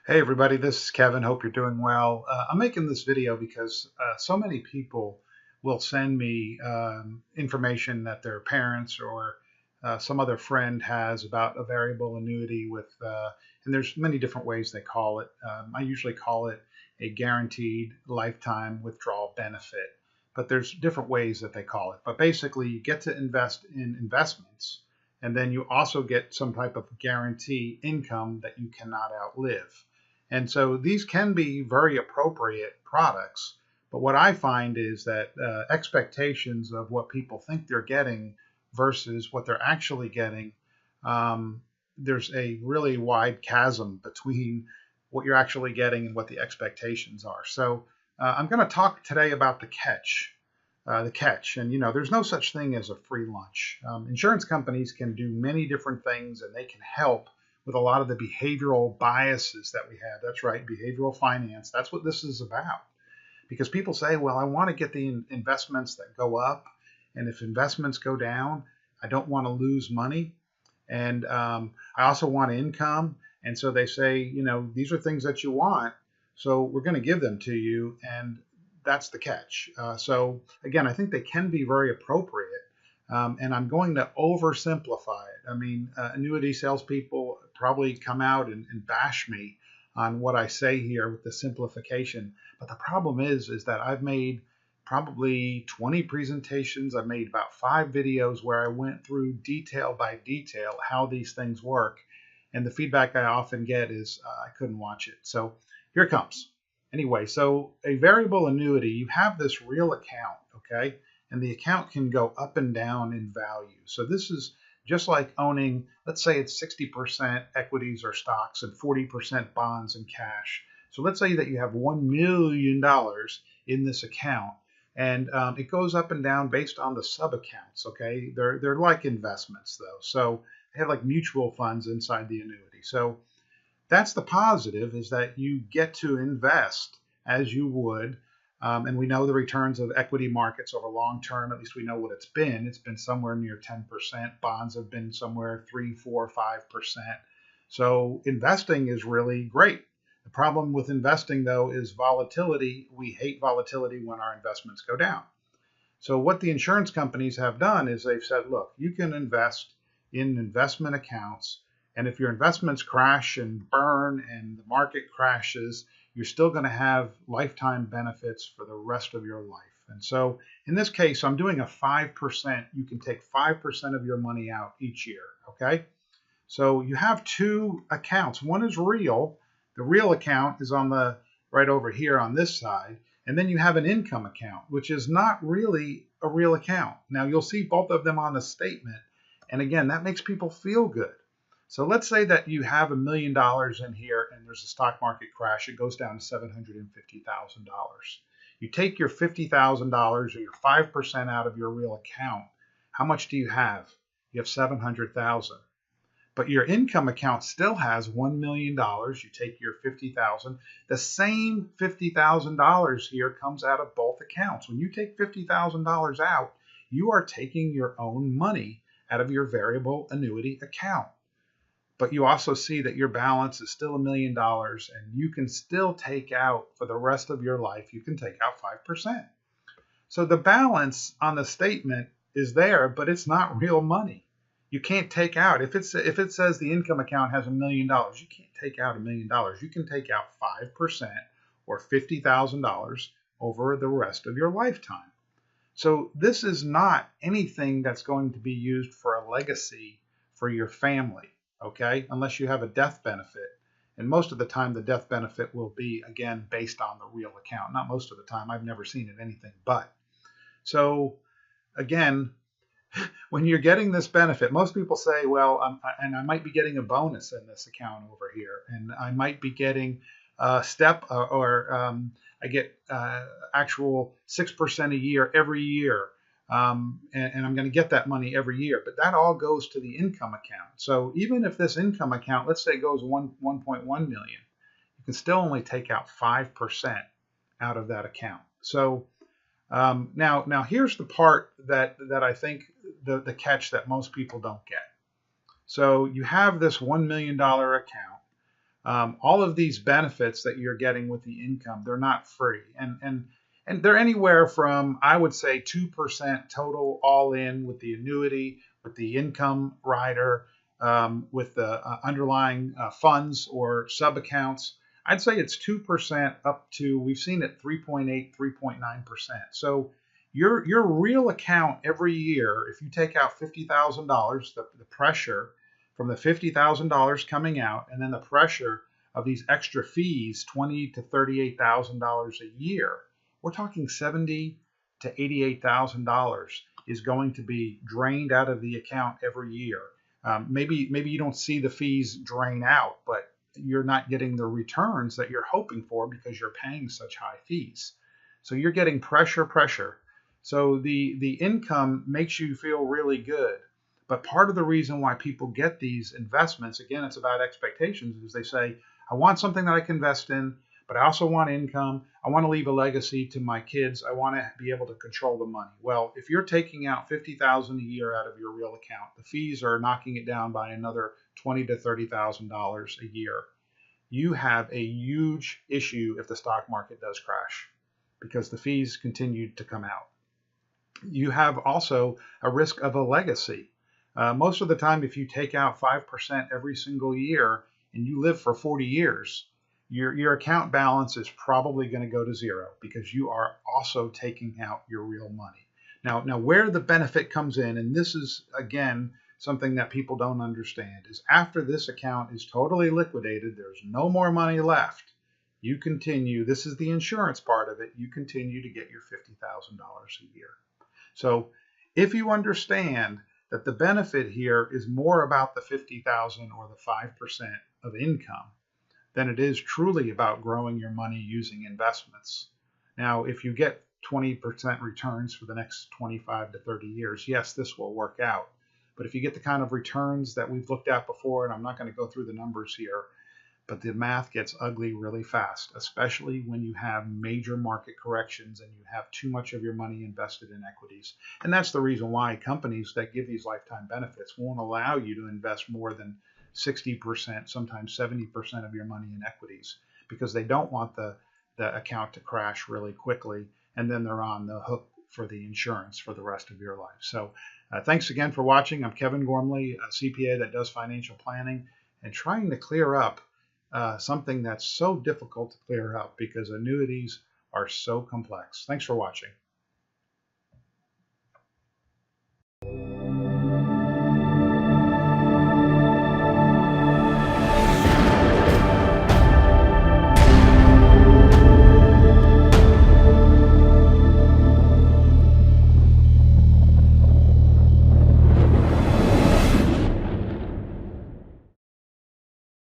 Hey everybody, this is Kevin. Hope you're doing well. I'm making this video because so many people will send me information that their parents or some other friend has about a variable annuity and there's many different ways they call it. I usually call it a guaranteed lifetime withdrawal benefit, but there's different ways that they call it. But basically, you get to invest in investments, and then you also get some type of guarantee income that you cannot outlive. And so these can be very appropriate products. But what I find is that expectations of what people think they're getting versus what they're actually getting, um, there's a really wide chasm between what you're actually getting and what the expectations are. So I'm going to talk today about the catch. And there's no such thing as a free lunch. Insurance companies can do many different things, and they can help with a lot of the behavioral biases that we have. That's right, behavioral finance. That's what this is about. Because people say, well, I want to get the investments that go up, and if investments go down, I don't want to lose money, and I also want income. And so they say, these are things that you want, so we're going to give them to you, and that's the catch. So again, I think they can be very appropriate, and I'm going to oversimplify it. I mean, annuity salespeople probably come out and bash me on what I say here with the simplification. But the problem is that I've made probably 20 presentations. I've made about 5 videos where I went through detail by detail how these things work. And the feedback I often get is I couldn't watch it. So here it comes. Anyway, so a variable annuity, you have this real account, okay? And the account can go up and down in value. So this is just like owning, let's say it's 60% equities or stocks and 40% bonds and cash. So let's say that you have $1 million in this account, and it goes up and down based on the sub accounts, okay? They're like investments though. So they have like mutual funds inside the annuity. So that's the positive, is that you get to invest as you would. And we know the returns of equity markets over long term. At least we know what it's been. It's been somewhere near 10%. Bonds have been somewhere 3, 4, 5%. So investing is really great. The problem with investing, though, is volatility. We hate volatility when our investments go down. So what the insurance companies have done is they've said, look, you can invest in investment accounts, and if your investments crash and burn and the market crashes, you're still going to have lifetime benefits for the rest of your life. And so in this case, I'm doing a 5%. You can take 5% of your money out each year, okay? So you have 2 accounts. One is real. The real account is on the right over here on this side. And then you have an income account, which is not really a real account. Now you'll see both of them on the statement. And again, that makes people feel good. So let's say that you have $1 million in here and there's a stock market crash. It goes down to $750,000. You take your $50,000 or your 5% out of your real account. How much do you have? You have $700,000. But your income account still has $1 million. You take your $50,000. The same $50,000 here comes out of both accounts. When you take $50,000 out, you are taking your own money out of your variable annuity account. But you also see that your balance is still $1 million, and you can still take out, for the rest of your life, you can take out 5%. So the balance on the statement is there, but it's not real money. You can't take out, if it says the income account has $1 million, you can't take out $1 million. You can take out 5% or $50,000 over the rest of your lifetime. So this is not anything that's going to be used for a legacy for your family. Okay, unless you have a death benefit. And most of the time, the death benefit will be, again, based on the real account. Not most of the time. I've never seen it anything but. So, again, when you're getting this benefit, most people say, well, and I might be getting a bonus in this account over here, and I might be getting a step I get actual 6% a year every year. And I'm going to get that money every year, but that all goes to the income account. So even if this income account, let's say, goes 1.1 million, you can still only take out 5% out of that account. So now here's the part that I think the catch that most people don't get. So you have this $1 million account. All of these benefits that you're getting with the income, they're not free. And they're anywhere from, I would say, 2% total all in with the annuity, with the income rider, with the underlying funds or sub accounts. I'd say it's 2% up to, we've seen it 3.8, 3.9%. So your real account every year, if you take out $50,000, the pressure from the $50,000 coming out, and then the pressure of these extra fees, $20,000 to $38,000 a year, we're talking $70,000 to $88,000 is going to be drained out of the account every year. Maybe you don't see the fees drain out, but you're not getting the returns that you're hoping for because you're paying such high fees. So you're getting pressure. So the income makes you feel really good. But part of the reason why people get these investments, again, it's about expectations, is they say, I want something that I can invest in, but I also want income. I want to leave a legacy to my kids. I want to be able to control the money. Well, if you're taking out $50,000 a year out of your real account, the fees are knocking it down by another $20,000 to $30,000 a year. You have a huge issue if the stock market does crash because the fees continue to come out. You have also a risk of a legacy. Most of the time, if you take out 5% every single year and you live for 40 years, your account balance is probably going to go to zero because you are also taking out your real money. Now where the benefit comes in, and this is, again, something that people don't understand, is after this account is totally liquidated, there's no more money left. You continue, this is the insurance part of it, you continue to get your $50,000 a year. So if you understand that the benefit here is more about the 50,000 or the 5% of income than it is truly about growing your money using investments. Now, if you get 20% returns for the next 25 to 30 years, yes, this will work out. But if you get the kind of returns that we've looked at before, and I'm not going to go through the numbers here, but the math gets ugly really fast, especially when you have major market corrections and you have too much of your money invested in equities. And that's the reason why companies that give these lifetime benefits won't allow you to invest more than 60%, sometimes 70% of your money in equities, because they don't want the account to crash really quickly, and then they're on the hook for the insurance for the rest of your life. So thanks again for watching. I'm Kevin Gormley, a CPA that does financial planning and trying to clear up something that's so difficult to clear up because annuities are so complex. Thanks for watching.